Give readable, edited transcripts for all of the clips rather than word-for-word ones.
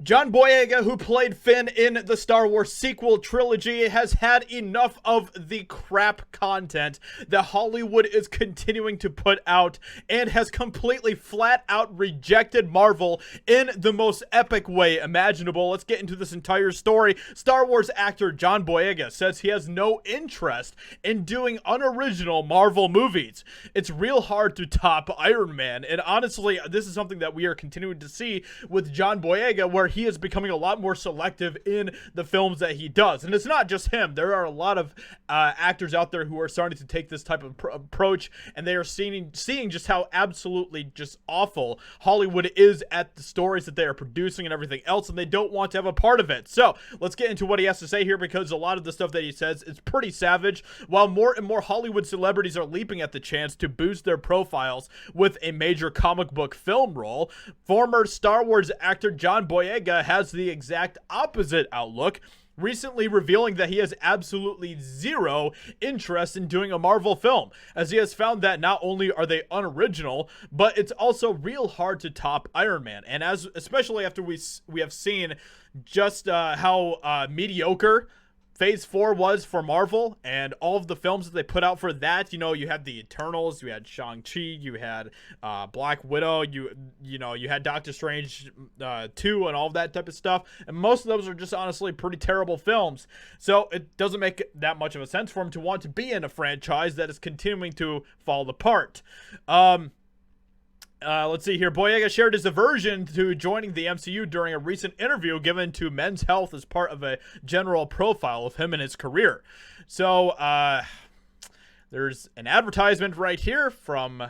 John Boyega, who played Finn in the Star Wars sequel trilogy, has had enough of the crap content that Hollywood is continuing to put out and has completely flat out rejected Marvel in the most epic way imaginable. Let's get into this entire story. Star Wars actor John Boyega says he has no interest in doing unoriginal Marvel movies. It's real hard to top Iron Man, and honestly, this is something that we are continuing to see with John Boyega, where he is becoming a lot more selective in the films that he does. And it's not just him. There are a lot of actors out there who are starting to take this type of approach, and they are seeing just how absolutely just awful Hollywood is at the stories that they are producing and everything else, and they don't want to have a part of it. So let's get into what he has to say here, because a lot of the stuff that he says is pretty savage. While more and more Hollywood celebrities are leaping at the chance to boost their profiles with a major comic book film role, former Star Wars actor John Boyega has the exact opposite outlook, recently revealing that he has absolutely zero interest in doing a Marvel film, as he has found that not only are they unoriginal, but it's also real hard to top Iron Man. And especially after we have seen just how mediocre Phase 4 was for Marvel, and all of the films that they put out for that. You had the Eternals, you had Shang-Chi, you had Black Widow, you had Doctor Strange 2 and all of that type of stuff, and most of those are just honestly pretty terrible films. So it doesn't make that much of a sense for him to want to be in a franchise that is continuing to fall apart. Let's see here. Boyega shared his aversion to joining the MCU during a recent interview given to Men's Health as part of a general profile of him and his career. So, there's an advertisement right here from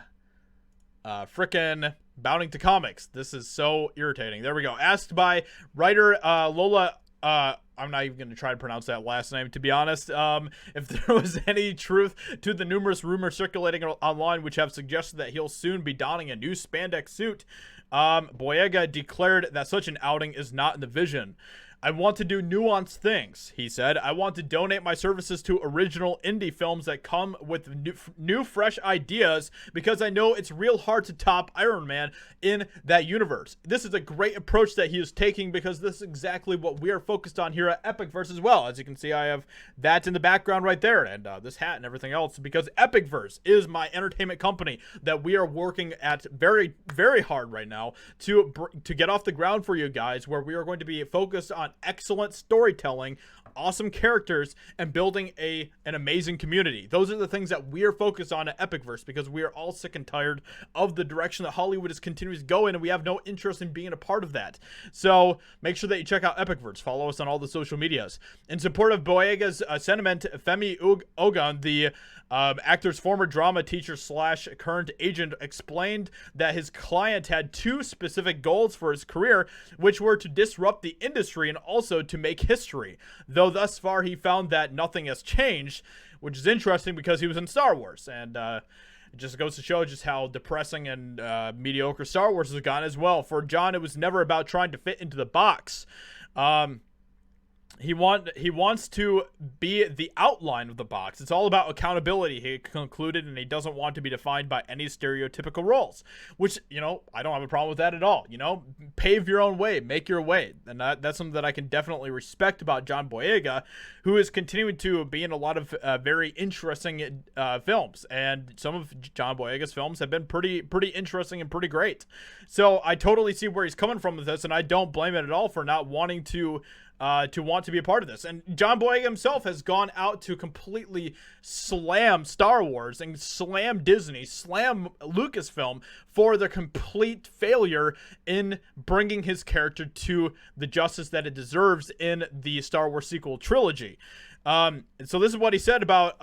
frickin' Bounding to Comics. This is so irritating. There we go. Asked by writer Lola, I'm not even going to try to pronounce that last name, to be honest. If there was any truth to the numerous rumors circulating online which have suggested that he'll soon be donning a new spandex suit, Boyega declared that such an outing is not in the vision. I want to do nuanced things, he said. I want to donate my services to original indie films that come with new fresh ideas, because I know it's real hard to top Iron Man in that universe. This is a great approach that he is taking, because this is exactly what we are focused on here at EpicVerse as well. As you can see, I have that in the background right there, and this hat and everything else, because EpicVerse is my entertainment company that we are working at very, very hard right now to get off the ground for you guys, where we are going to be focused on excellent storytelling, awesome characters, and building an amazing community. Those are the things that we're focused on at EpicVerse, because we are all sick and tired of the direction that Hollywood is continuing to go in, and we have no interest in being a part of that. So make sure that you check out EpicVerse. Follow us on all the social medias. In support of Boyega's sentiment, Femi Ogun, the actor's former drama teacher / current agent, explained that his client had two specific goals for his career, which were to disrupt the industry and also to make history. Though thus far he found that nothing has changed, which is interesting because he was in Star Wars, and it just goes to show just how depressing and mediocre Star Wars has gone as well. For John, it was never about trying to fit into the box. He wants to be the outline of the box. It's all about accountability, he concluded, and he doesn't want to be defined by any stereotypical roles, which, I don't have a problem with that at all. Pave your own way, make your way. And that's something that I can definitely respect about John Boyega, who is continuing to be in a lot of very interesting films. And some of John Boyega's films have been pretty interesting and pretty great. So I totally see where he's coming from with this, and I don't blame it at all for not wanting to want to be a part of this. And John Boyega himself has gone out to completely slam Star Wars and slam Disney, slam Lucasfilm for their complete failure in bringing his character to the justice that it deserves in the Star Wars sequel trilogy. So this is what he said about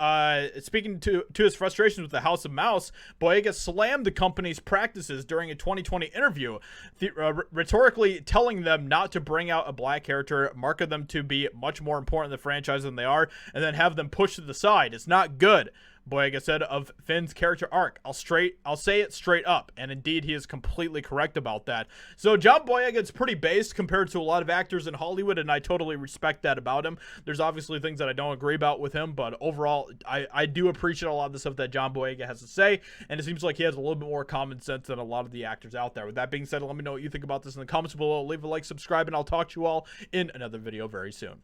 speaking to his frustrations with the House of Mouse. Boyega slammed the company's practices during a 2020 interview, rhetorically telling them not to bring out a black character, market them to be much more important in the franchise than they are, and then have them pushed to the side. It's not good. Boyega said of Finn's character arc, I'll say it straight up, and indeed he is completely correct about that. So John Boyega is pretty based compared to a lot of actors in Hollywood, and I totally respect that about him. There's obviously things that I don't agree about with him, but overall, I do appreciate a lot of the stuff that John Boyega has to say, and it seems like he has a little bit more common sense than a lot of the actors out there. With that being said, let me know what you think about this in the comments below. Leave a like, subscribe, and I'll talk to you all in another video very soon.